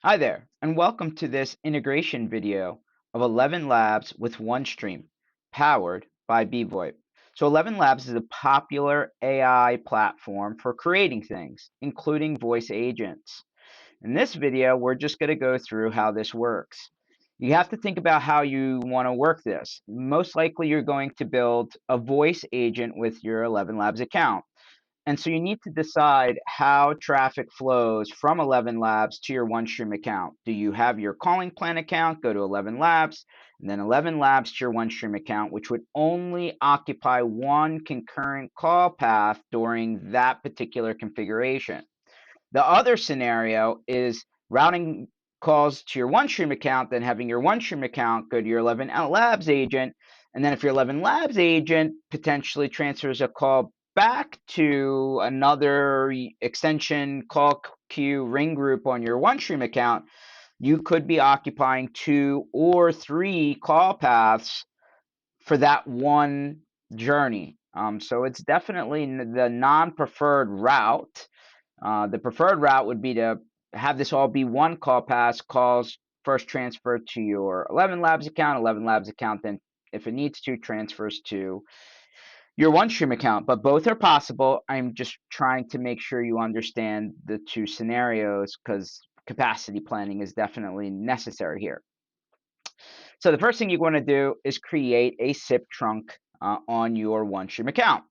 Hi there, and welcome to this integration video of ElevenLabs with 1Stream, powered by bVoIP. So ElevenLabs is a popular AI platform for creating things, including voice agents. In this video, we're just going to go through how this works. You have to think about how you want to work this. Most likely, you're going to build a voice agent with your ElevenLabs account. And so you need to decide how traffic flows from ElevenLabs to your OneStream account. Do you have your calling plan account? Go to ElevenLabs, and then ElevenLabs to your OneStream account, which would only occupy one concurrent call path during that particular configuration. The other scenario is routing calls to your OneStream account, then having your OneStream account go to your ElevenLabs agent, and then if your ElevenLabs agent potentially transfers a call back to another extension call queue ring group on your OneStream account, you could be occupying two or three call paths for that one journey. So it's definitely the non-preferred route. The preferred route would be to have this all be one call pass, calls first transfer to your ElevenLabs account, ElevenLabs account, then if it needs to, transfers to your OneStream account. But both are possible. I'm just trying to make sure you understand the two scenarios because capacity planning is definitely necessary here. So the first thing you want to do is create a SIP trunk on your OneStream account.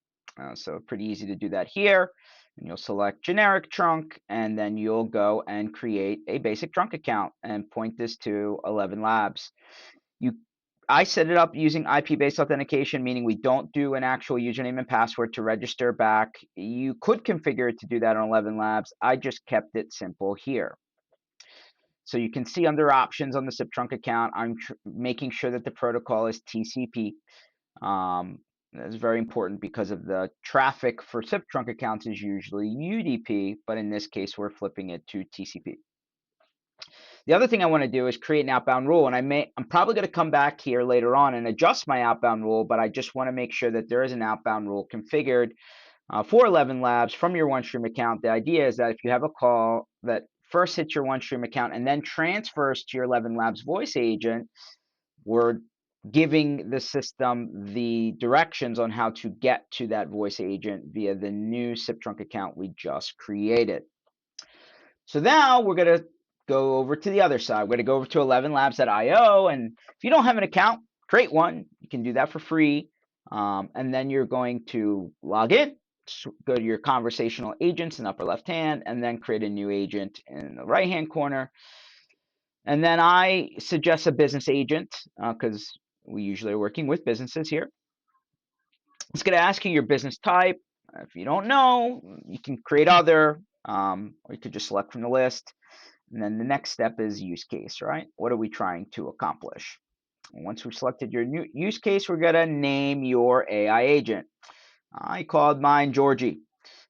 So pretty easy to do that here. And you'll select generic trunk, and then you'll go and create a basic trunk account and point this to ElevenLabs. You, I set it up using IP-based authentication, meaning we don't do an actual username and password to register back. You could configure it to do that on ElevenLabs. I just kept it simple here. So you can see under options on the SIP trunk account, I'm making sure that the protocol is TCP. That's very important because of the traffic for SIP trunk accounts is usually UDP, but in this case, we're flipping it to TCP. The other thing I want to do is create an outbound rule, and I'm probably going to come back here later on and adjust my outbound rule, but I just want to make sure that there is an outbound rule configured for ElevenLabs from your OneStream account. The idea is that if you have a call that first hits your OneStream account and then transfers to your ElevenLabs voice agent, we're giving the system the directions on how to get to that voice agent via the new SIP trunk account we just created. So now we're going to go over to the other side. We're going to go over to ElevenLabs.io, and if you don't have an account, create one. You can do that for free. And then you're going to log in, go to your conversational agents in the upper left hand, and then create a new agent in the right hand corner. And then I suggest a business agent because we usually are working with businesses here. It's going to ask you your business type. If you don't know, you can create other, or you could just select from the list. And then the next step is use case, right? What are we trying to accomplish? Once we've selected your new use case, we're going to name your AI agent. I called mine Georgie.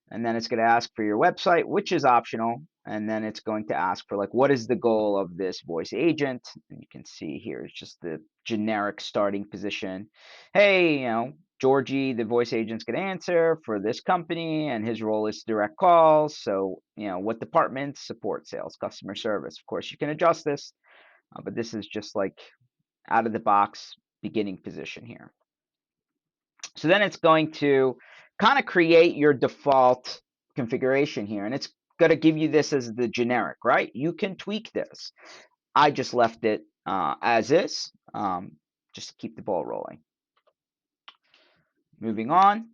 And then it's going to ask for your website, which is optional. And then it's going to ask for like, what is the goal of this voice agent? And you can see here, it's just the generic starting position. Hey, Georgie, the voice agent's going to answer for this company, and his role is direct calls. So, what departments? Support, sales, customer service. Of course, you can adjust this, but this is just like out of the box beginning position here. So then it's going to kind of create your default configuration here, and it's going to give you this as the generic, right? You can tweak this. I just left it as is, just to keep the ball rolling. Moving on.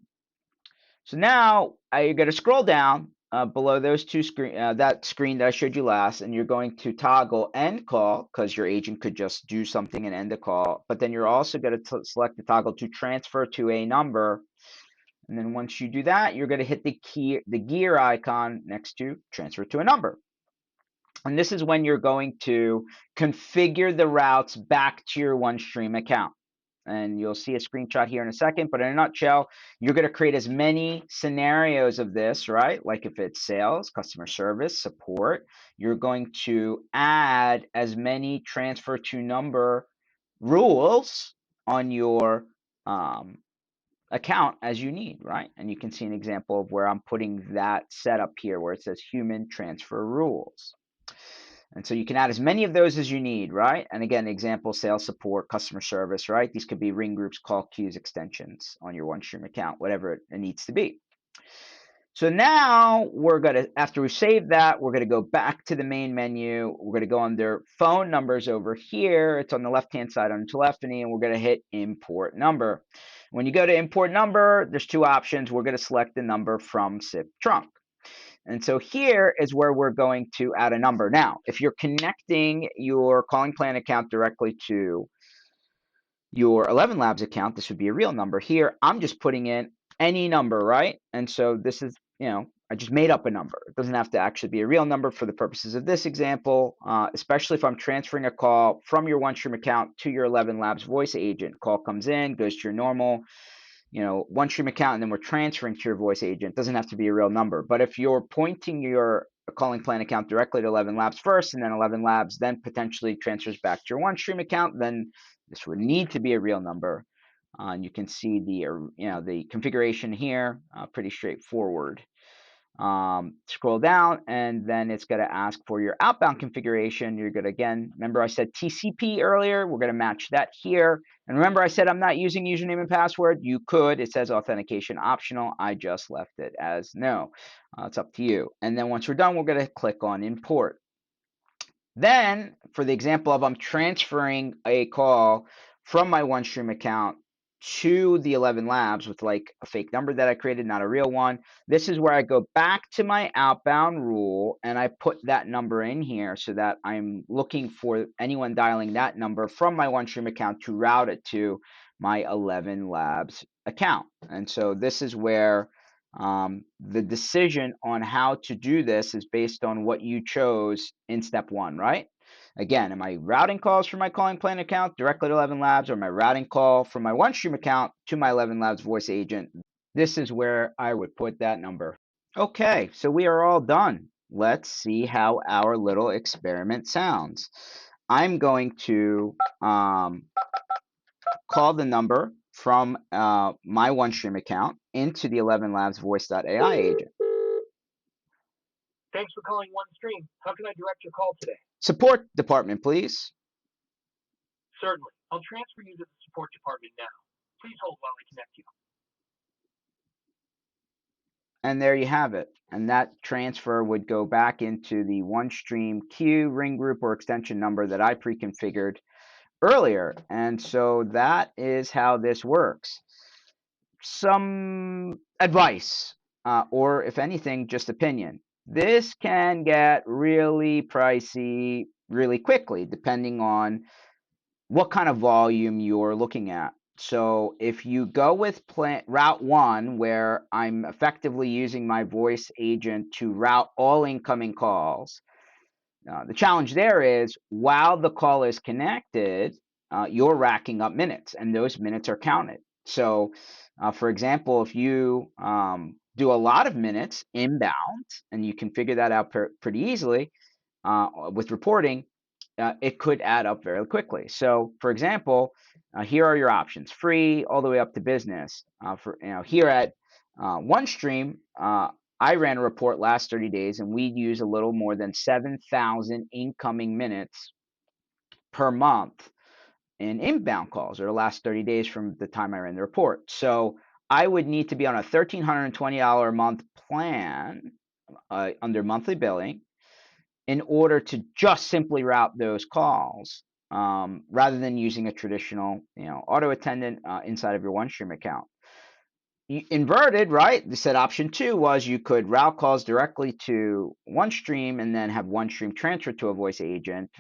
So now you're going to scroll down below those two that screen that I showed you last, and you're going to toggle end call because your agent could just do something and end the call. But then you're also going to select the toggle to transfer to a number. And then once you do that, you're going to hit the gear icon next to transfer to a number. And this is when you're going to configure the routes back to your OneStream account. And you'll see a screenshot here in a second, but in a nutshell, you're going to create as many scenarios of this, right? Like if it's sales, customer service, support, you're going to add as many transfer to number rules on your account as you need, right? And you can see an example of where I'm putting that setup here where it says human transfer rules. And so you can add as many of those as you need, right? And again, example, sales support, customer service, right? These could be ring groups, call queues, extensions on your OneStream account, whatever it needs to be. So now we're going to, after we save that, we're going to go back to the main menu. We're going to go under phone numbers over here. It's on the left-hand side on telephony, and we're going to hit import number. When you go to import number, there's two options. We're going to select the number from SIP trunk. And so here is where we're going to add a number. Now, if you're connecting your calling plan account directly to your ElevenLabs account, this would be a real number. Here, I'm just putting in any number, right? And so this is, I just made up a number. It doesn't have to actually be a real number for the purposes of this example, especially if I'm transferring a call from your OneStream account to your ElevenLabs voice agent. Call comes in, goes to your normal OneStream account, and then we're transferring to your voice agent. It doesn't have to be a real number. But if you're pointing your calling plan account directly to ElevenLabs first, and then ElevenLabs then potentially transfers back to your OneStream account, then this would need to be a real number. And you can see the configuration here, pretty straightforward. Scroll down, and then it's going to ask for your outbound configuration. You're going to, again, remember I said TCP earlier. We're going to match that here. And remember I said I'm not using username and password. You could. It says authentication optional. I just left it as no. It's up to you. And then once we're done, we're going to click on import. Then, for the example of I'm transferring a call from my OneStream account to the ElevenLabs with like a fake number that I created, not a real one. This is where I go back to my outbound rule and I put that number in here so that I'm looking for anyone dialing that number from my OneStream account to route it to my ElevenLabs account. And so this is where the decision on how to do this is based on what you chose in step one, right? Again, am I routing calls from my calling plan account directly to ElevenLabs, or am I routing call from my OneStream account to my ElevenLabs voice agent? This is where I would put that number. Okay, so we are all done. Let's see how our little experiment sounds. I'm going to call the number from my OneStream account into the ElevenLabs Voice.ai agent. Thanks for calling OneStream. How can I direct your call today? Support department, please. Certainly. I'll transfer you to the support department now. Please hold while I connect you. And there you have it. And that transfer would go back into the OneStream queue, ring group, or extension number that I pre-configured earlier. And so that is how this works. Some advice, or if anything, just opinion. This can get really pricey really quickly, depending on what kind of volume you're looking at. So if you go with route one, where I'm effectively using my voice agent to route all incoming calls, the challenge there is while the call is connected, you're racking up minutes, and those minutes are counted. So, for example, if you do a lot of minutes inbound, and you can figure that out pretty easily with reporting, it could add up very quickly. So, for example, here are your options: free all the way up to business. Here at OneStream, I ran a report last 30 days, and we use a little more than 7,000 incoming minutes per month in inbound calls, or the last 30 days from the time I ran the report. So I would need to be on a $1,320 a month plan under monthly billing in order to just simply route those calls, rather than using a traditional, auto attendant inside of your OneStream account. Inverted, right? They said option two was you could route calls directly to OneStream and then have OneStream transfer to a voice agent.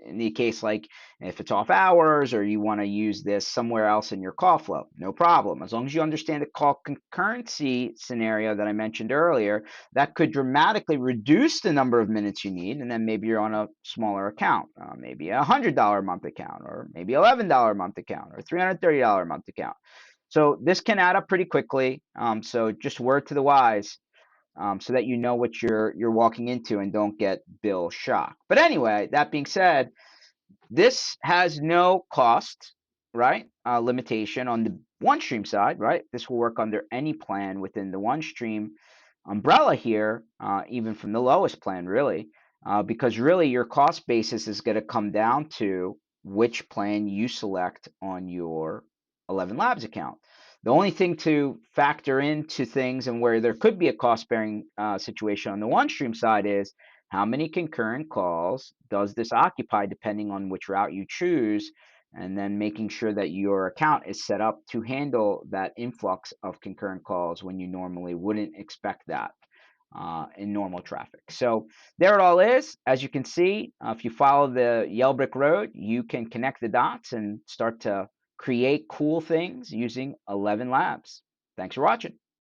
In the case like if it's off hours or you want to use this somewhere else in your call flow, no problem. As long as you understand the call concurrency scenario that I mentioned earlier, that could dramatically reduce the number of minutes you need, and then maybe you're on a smaller account, maybe a $100 a month account, or maybe $11 a month account, or $330 a month account. So this can add up pretty quickly. So just word to the wise, so that you know what you're walking into and don't get bill shock. But anyway, that being said, this has no cost, right? Limitation on the OneStream side, right? This will work under any plan within the OneStream umbrella here, even from the lowest plan, really. because really your cost basis is going to come down to which plan you select on your ElevenLabs account. The only thing to factor into things and where there could be a cost-bearing situation on the OneStream side is how many concurrent calls does this occupy depending on which route you choose, and then making sure that your account is set up to handle that influx of concurrent calls when you normally wouldn't expect that in normal traffic. So there it all is. As you can see, if you follow the yellow brick road, you can connect the dots and start to create cool things using ElevenLabs. Thanks for watching.